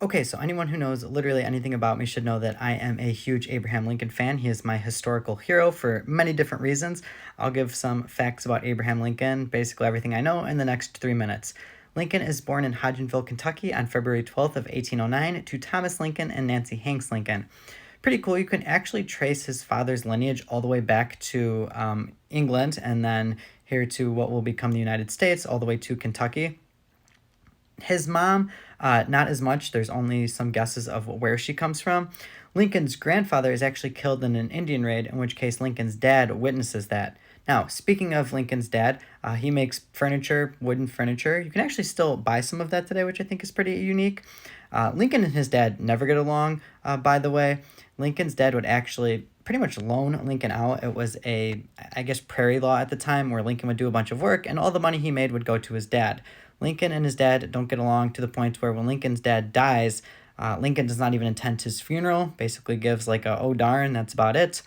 Okay, so anyone who knows literally anything about me should know that I am a huge Abraham Lincoln fan. He is my historical hero for many different reasons. I'll give some facts about Abraham Lincoln, basically everything I know, in the next 3 minutes. Lincoln is born in Hodgenville, Kentucky on February 12th of 1809 to Thomas Lincoln and Nancy Hanks Lincoln. Pretty cool. You can actually trace his father's lineage all the way back to England and then here to what will become the United States, all the way to Kentucky. His mom, not as much. There's only some guesses of where she comes from. Lincoln's grandfather is actually killed in an Indian raid, in which case Lincoln's dad witnesses that. Now, speaking of Lincoln's dad, he makes furniture, wooden furniture. You can actually still buy some of that today, which I think is pretty unique. Lincoln and his dad never get along, by the way. Lincoln's dad would actually pretty much loan Lincoln out. It was a, I guess, prairie law at the time where Lincoln would do a bunch of work and all the money he made would go to his dad. Lincoln and his dad don't get along to the point where when Lincoln's dad dies, Lincoln does not even attend his funeral, basically gives like a, oh darn, that's about it.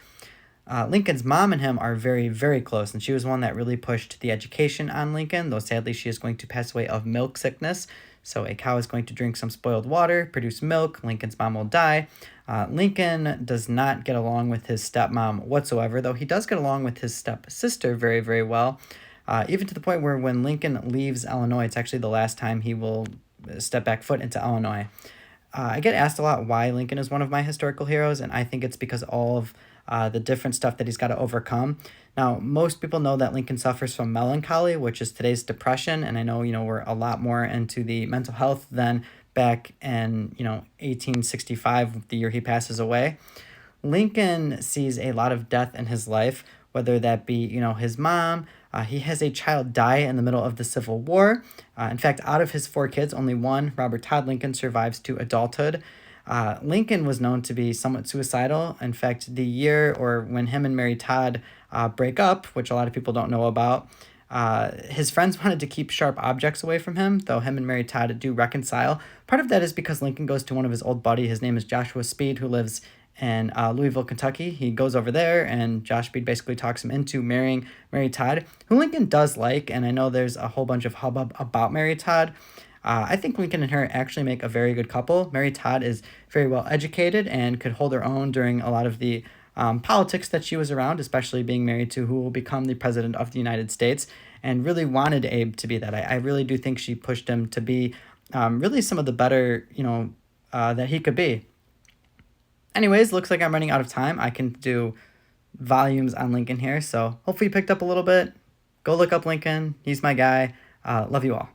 Lincoln's mom and him are very, very close, and she was one that really pushed the education on Lincoln, though sadly she is going to pass away of milk sickness. So a cow is going to drink some spoiled water, produce milk, Lincoln's mom will die. Lincoln does not get along with his stepmom whatsoever, though he does get along with his stepsister very, very well. Even to the point where when Lincoln leaves Illinois, it's actually the last time he will step back foot into Illinois. I get asked a lot why Lincoln is one of my historical heroes, and I think it's because all of the different stuff that he's got to overcome. Now, most people know that Lincoln suffers from melancholy, which is today's depression, and I know, we're a lot more into the mental health than back in, 1865, the year he passes away. Lincoln sees a lot of death in his life, whether that be, his mom. He has a child die in the middle of the Civil War. In fact, out of his four kids, only one, Robert Todd Lincoln, survives to adulthood. Lincoln was known to be somewhat suicidal. In fact, the year or when him and Mary Todd break up, which a lot of people don't know about, his friends wanted to keep sharp objects away from him, though him and Mary Todd do reconcile. Part of that is because Lincoln goes to one of his old buddies. His name is Joshua Speed, who lives in Louisville, Kentucky. He goes over there, and Josh Speed basically talks him into marrying Mary Todd, who Lincoln does like, and I know there's a whole bunch of hubbub about Mary Todd. I think Lincoln and her actually make a very good couple. Mary Todd is very well educated and could hold her own during a lot of the politics that she was around, especially being married to who will become the president of the United States, and really wanted Abe to be that. I really do think she pushed him to be really some of the better, that he could be. Anyways, looks like I'm running out of time. I can do volumes on Lincoln here, so hopefully you picked up a little bit. Go look up Lincoln. He's my guy. Love you all.